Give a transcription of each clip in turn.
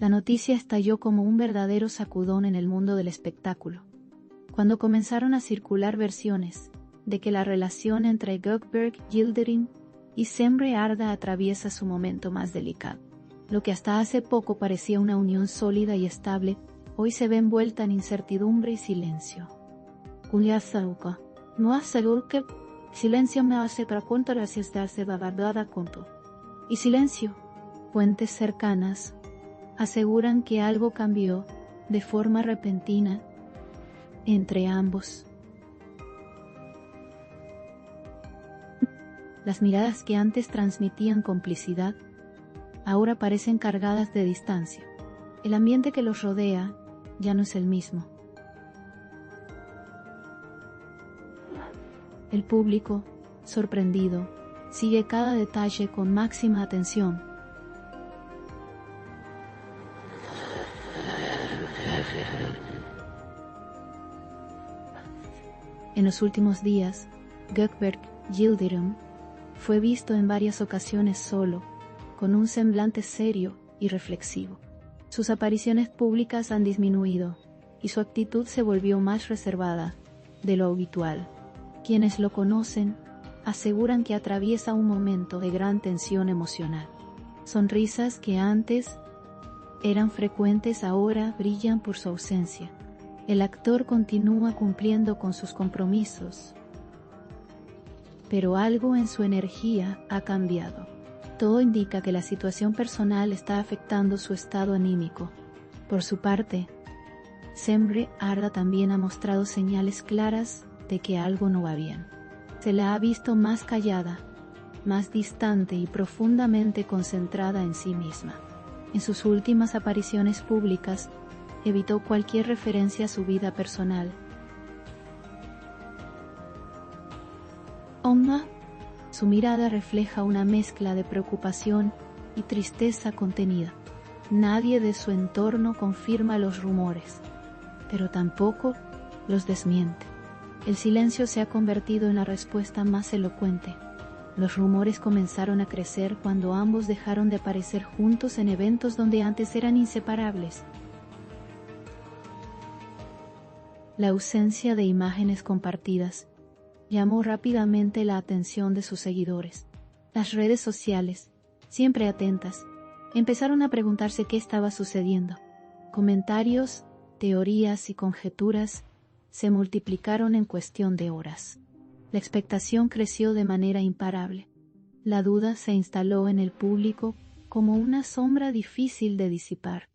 La noticia estalló como un verdadero sacudón en el mundo del espectáculo, cuando comenzaron a circular versiones de que la relación entre Gökberk Yildirim y Semre Arda atraviesa su momento más delicado. Lo que hasta hace poco parecía una unión sólida y estable, hoy se ve envuelta en incertidumbre y silencio. Silencio me hace para contar gracias darse la verdad conto. Y silencio. Fuentes cercanas aseguran que algo cambió de forma repentina entre ambos. Las miradas que antes transmitían complicidad, ahora parecen cargadas de distancia. El ambiente que los rodea ya no es el mismo. El público, sorprendido, sigue cada detalle con máxima atención. En los últimos días, Gökberk Yildirim fue visto en varias ocasiones solo, con un semblante serio y reflexivo. Sus apariciones públicas han disminuido, y su actitud se volvió más reservada de lo habitual. Quienes lo conocen aseguran que atraviesa un momento de gran tensión emocional. Sonrisas que antes eran frecuentes ahora brillan por su ausencia. El actor continúa cumpliendo con sus compromisos, pero algo en su energía ha cambiado. Todo indica que la situación personal está afectando su estado anímico. Por su parte, Semre Arda también ha mostrado señales claras de que algo no va bien. Se la ha visto más callada, más distante y profundamente concentrada en sí misma. En sus últimas apariciones públicas, evitó cualquier referencia a su vida personal. Su mirada refleja una mezcla de preocupación y tristeza contenida. Nadie de su entorno confirma los rumores, pero tampoco los desmiente. El silencio se ha convertido en la respuesta más elocuente. Los rumores comenzaron a crecer cuando ambos dejaron de aparecer juntos en eventos donde antes eran inseparables. La ausencia de imágenes compartidas llamó rápidamente la atención de sus seguidores. Las redes sociales, siempre atentas, empezaron a preguntarse qué estaba sucediendo. Comentarios, teorías y conjeturas se multiplicaron en cuestión de horas. La expectación creció de manera imparable. La duda se instaló en el público como una sombra difícil de disipar.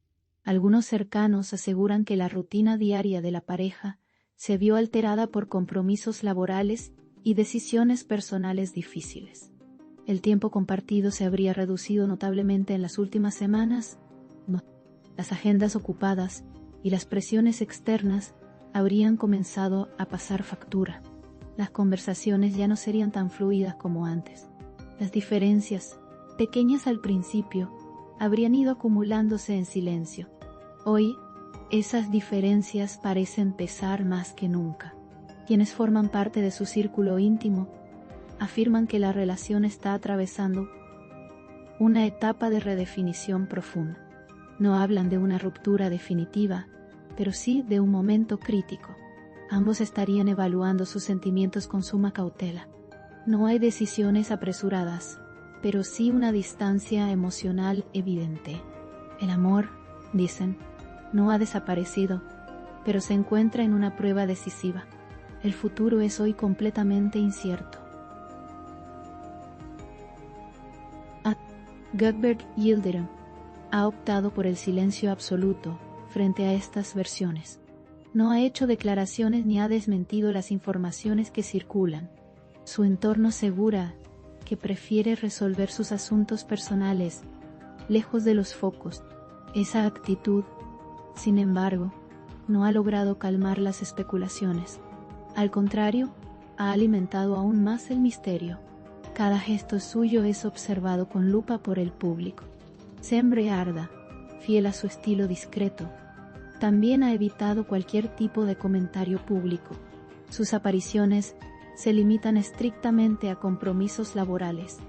Algunos cercanos aseguran que la rutina diaria de la pareja se vio alterada por compromisos laborales y decisiones personales difíciles. ¿El tiempo compartido se habría reducido notablemente en las últimas semanas? No. Las agendas ocupadas y las presiones externas habrían comenzado a pasar factura. Las conversaciones ya no serían tan fluidas como antes. Las diferencias, pequeñas al principio, habrían ido acumulándose en silencio. Hoy, esas diferencias parecen pesar más que nunca. Quienes forman parte de su círculo íntimo afirman que la relación está atravesando una etapa de redefinición profunda. No hablan de una ruptura definitiva, pero sí de un momento crítico. Ambos estarían evaluando sus sentimientos con suma cautela. No hay decisiones apresuradas, pero sí una distancia emocional evidente. El amor, dicen, no ha desaparecido, pero se encuentra en una prueba decisiva. El futuro es hoy completamente incierto. Gökberk Yildirim ha optado por el silencio absoluto frente a estas versiones. No ha hecho declaraciones ni ha desmentido las informaciones que circulan. Su entorno asegura que prefiere resolver sus asuntos personales lejos de los focos. Esa actitud, sin embargo, no ha logrado calmar las especulaciones. Al contrario, ha alimentado aún más el misterio. Cada gesto suyo es observado con lupa por el público. Semre Arda, fiel a su estilo discreto, también ha evitado cualquier tipo de comentario público. Sus apariciones se limitan estrictamente a compromisos laborales.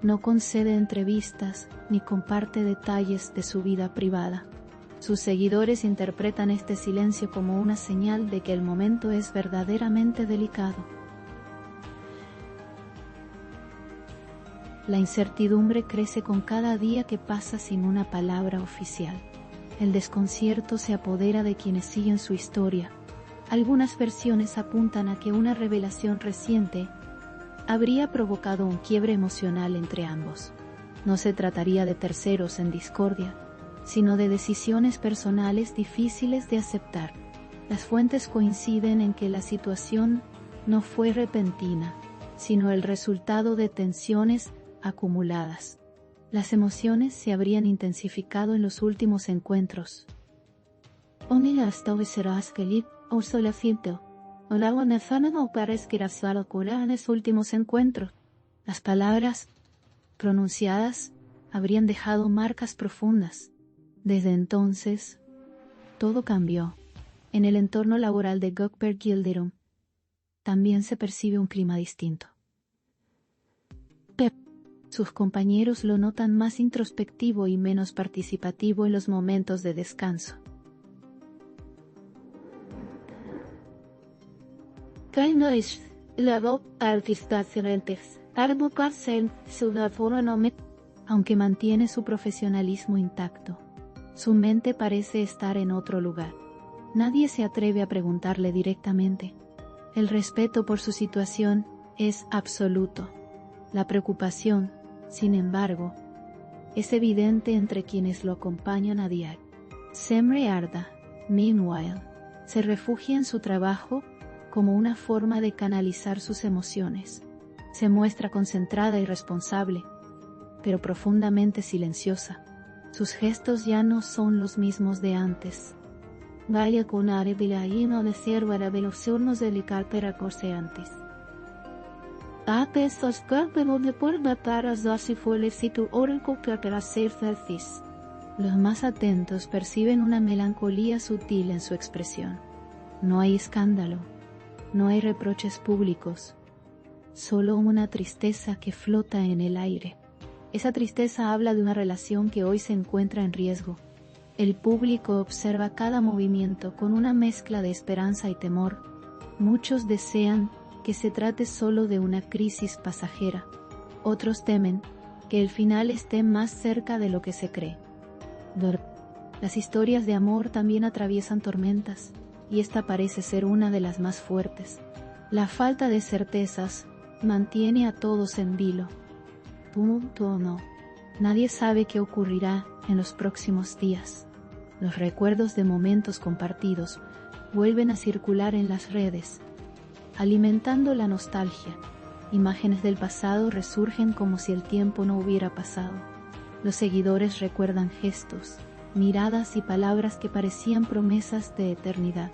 No concede entrevistas ni comparte detalles de su vida privada. Sus seguidores interpretan este silencio como una señal de que el momento es verdaderamente delicado. La incertidumbre crece con cada día que pasa sin una palabra oficial. El desconcierto se apodera de quienes siguen su historia. Algunas versiones apuntan a que una revelación reciente habría provocado un quiebre emocional entre ambos. No se trataría de terceros en discordia, sino de decisiones personales difíciles de aceptar. Las fuentes coinciden en que la situación no fue repentina, sino el resultado de tensiones acumuladas. Las emociones se habrían intensificado en los últimos encuentros. Últimos encuentros. Las palabras pronunciadas habrían dejado marcas profundas. Desde entonces, todo cambió. En el entorno laboral de Gökberg Yildirim también se percibe un clima distinto. Sus compañeros lo notan más introspectivo y menos participativo en los momentos de descanso. Aunque mantiene su profesionalismo intacto, su mente parece estar en otro lugar. Nadie se atreve a preguntarle directamente. El respeto por su situación es absoluto. La preocupación, sin embargo, es evidente entre quienes lo acompañan a diario. Semre Arda, meanwhile, se refugia en su trabajo como una forma de canalizar sus emociones. Se muestra concentrada y responsable, pero profundamente silenciosa. Sus gestos ya no son los mismos de antes. Vaya con arebilaíno de cierva la velocidad delicar peracorseantes. Los más atentos perciben una melancolía sutil en su expresión. No hay escándalo, no hay reproches públicos, solo una tristeza que flota en el aire. Esa tristeza habla de una relación que hoy se encuentra en riesgo. El público observa cada movimiento con una mezcla de esperanza y temor. Muchos desean que se trate solo de una crisis pasajera. Otros temen que el final esté más cerca de lo que se cree. Las historias de amor también atraviesan tormentas, y esta parece ser una de las más fuertes. La falta de certezas mantiene a todos en vilo. Punto o no. Nadie sabe qué ocurrirá en los próximos días. Los recuerdos de momentos compartidos vuelven a circular en las redes, alimentando la nostalgia. Imágenes del pasado resurgen como si el tiempo no hubiera pasado. Los seguidores recuerdan gestos, miradas y palabras que parecían promesas de eternidad.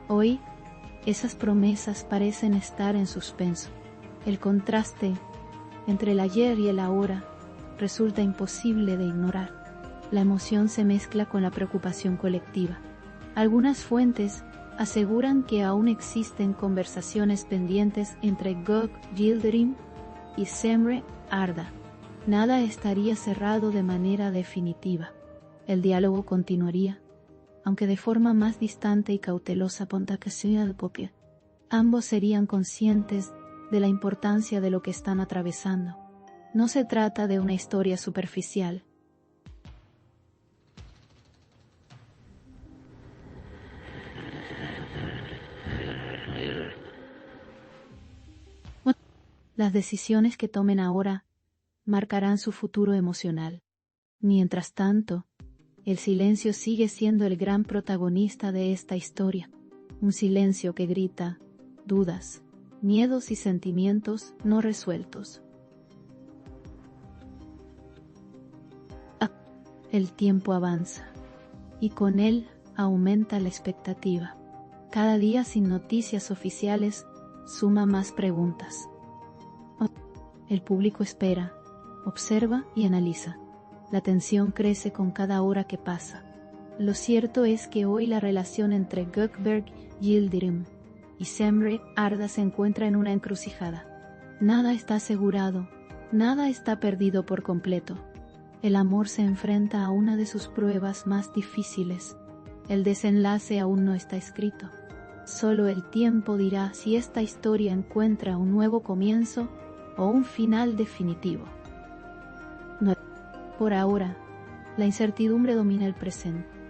Hoy, esas promesas parecen estar en suspenso. El contraste entre el ayer y el ahora resulta imposible de ignorar. La emoción se mezcla con la preocupación colectiva. Algunas fuentes aseguran que aún existen conversaciones pendientes entre Gökberg Yildirim y Semre Arda. Nada estaría cerrado de manera definitiva. El diálogo continuaría, aunque de forma más distante y cautelosa. Ambos serían conscientes de la importancia de lo que están atravesando. No se trata de una historia superficial. Las decisiones que tomen ahora marcarán su futuro emocional. Mientras tanto, el silencio sigue siendo el gran protagonista de esta historia. Un silencio que grita dudas, miedos y sentimientos no resueltos. El tiempo avanza, y con él aumenta la expectativa. Cada día sin noticias oficiales suma más preguntas. El público espera, observa y analiza. La tensión crece con cada hora que pasa. Lo cierto es que hoy la relación entre Gökberg Yildirim y Semre Arda se encuentra en una encrucijada. Nada está asegurado, nada está perdido por completo. El amor se enfrenta a una de sus pruebas más difíciles. El desenlace aún no está escrito. Solo el tiempo dirá si esta historia encuentra un nuevo comienzo o un final definitivo. Por ahora, la incertidumbre domina el presente.